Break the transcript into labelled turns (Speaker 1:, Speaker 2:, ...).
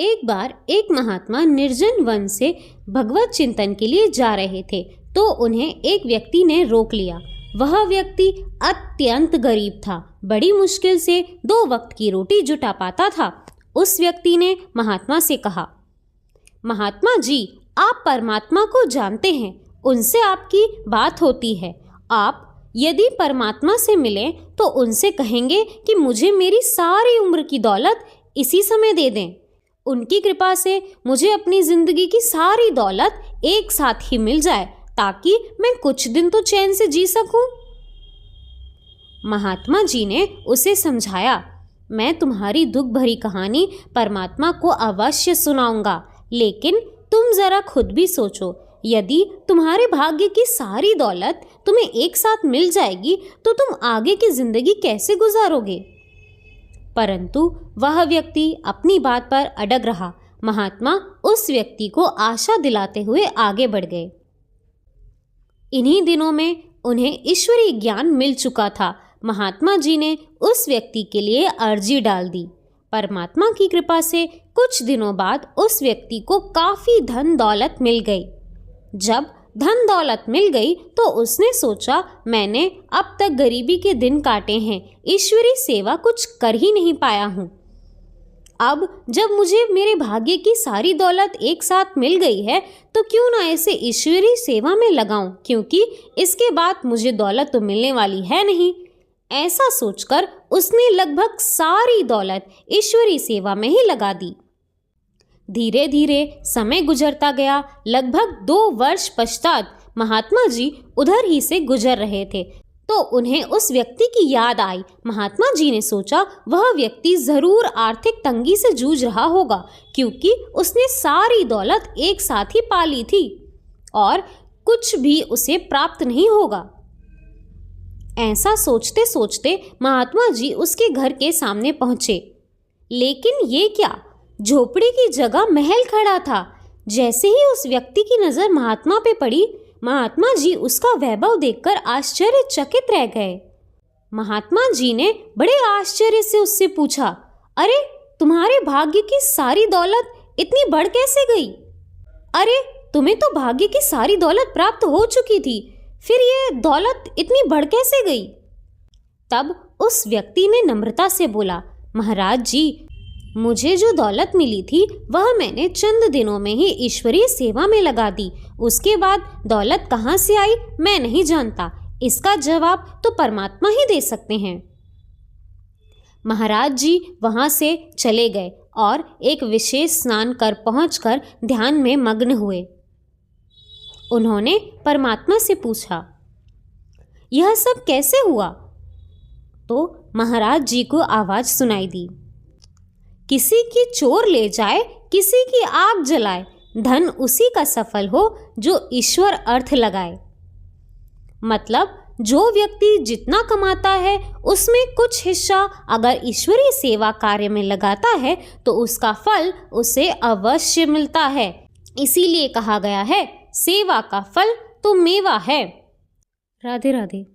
Speaker 1: एक बार एक महात्मा निर्जन वन से भगवत चिंतन के लिए जा रहे थे तो उन्हें एक व्यक्ति ने रोक लिया। वह व्यक्ति अत्यंत गरीब था, बड़ी मुश्किल से 2 वक्त की रोटी जुटा पाता था। उस व्यक्ति ने महात्मा से कहा, महात्मा जी, आप परमात्मा को जानते हैं, उनसे आपकी बात होती है। आप यदि परमात्मा से मिलें तो उनसे कहेंगे कि मुझे मेरी सारी उम्र की दौलत इसी समय दे दें। उनकी कृपा से मुझे अपनी जिंदगी की सारी दौलत एक साथ ही मिल जाए ताकि मैं कुछ दिन तो चैन से जी सकूं। महात्मा जी ने उसे समझाया, मैं तुम्हारी दुख भरी कहानी परमात्मा को अवश्य सुनाऊंगा, लेकिन तुम जरा खुद भी सोचो, यदि तुम्हारे भाग्य की सारी दौलत तुम्हें एक साथ मिल जाएगी तो तुम आगे की जिंदगी कैसे गुजारोगे? परंतु वह व्यक्ति अपनी बात पर अड़ग रहा। महात्मा उस व्यक्ति को आशा दिलाते हुए आगे बढ़ गए। इन्हीं दिनों में उन्हें ईश्वरीय ज्ञान मिल चुका था। महात्मा जी ने उस व्यक्ति के लिए अर्जी डाल दी। परमात्मा की कृपा से कुछ दिनों बाद उस व्यक्ति को काफी धन दौलत मिल गई। जब धन दौलत मिल गई तो उसने सोचा, मैंने अब तक गरीबी के दिन काटे हैं, ईश्वरीय सेवा कुछ कर ही नहीं पाया हूँ। अब जब मुझे मेरे भाग्य की सारी दौलत एक साथ मिल गई है तो क्यों ना इसे ईश्वरीय सेवा में लगाऊं, क्योंकि इसके बाद मुझे दौलत तो मिलने वाली है नहीं। ऐसा सोचकर उसने लगभग सारी दौलत ईश्वरीय सेवा में ही लगा दी। धीरे धीरे समय गुजरता गया। लगभग 2 वर्ष पश्चात महात्मा जी उधर ही से गुजर रहे थे तो उन्हें उस व्यक्ति की याद आई। महात्मा जी ने सोचा, वह व्यक्ति जरूर आर्थिक तंगी से जूझ रहा होगा, क्योंकि उसने सारी दौलत एक साथ ही पा ली थी और कुछ भी उसे प्राप्त नहीं होगा। ऐसा सोचते सोचते महात्मा जी उसके घर के सामने पहुंचे। लेकिन ये क्या, झोपड़ी की जगह महल खड़ा था। जैसे ही उस व्यक्ति की नजर महात्मा पे पड़ी, महात्मा जी उसका वैभव देखकर आश्चर्यचकित रह गए। महात्मा जी ने बड़े आश्चर्य से उससे पूछा, अरे तुम्हारे भाग्य की सारी दौलत इतनी बढ़ कैसे गई? अरे तुम्हें तो भाग्य की सारी दौलत प्राप्त हो चुकी थी, फिर ये दौलत इतनी बढ़ कैसे गई? तब उस व्यक्ति ने नम्रता से बोला, महाराज जी, मुझे जो दौलत मिली थी वह मैंने चंद दिनों में ही ईश्वरीय सेवा में लगा दी। उसके बाद दौलत कहाँ से आई मैं नहीं जानता, इसका जवाब तो परमात्मा ही दे सकते हैं। महाराज जी वहां से चले गए और एक विशेष स्नान कर पहुंचकर ध्यान में मग्न हुए। उन्होंने परमात्मा से पूछा, यह सब कैसे हुआ? तो महाराज जी को आवाज सुनाई दी, किसी की चोर ले जाए, किसी की आग जलाए, धन उसी का सफल हो जो ईश्वर अर्थ लगाए। मतलब जो व्यक्ति जितना कमाता है उसमें कुछ हिस्सा अगर ईश्वरीय सेवा कार्य में लगाता है तो उसका फल उसे अवश्य मिलता है। इसीलिए कहा गया है, सेवा का फल तो मेवा है। राधे राधे।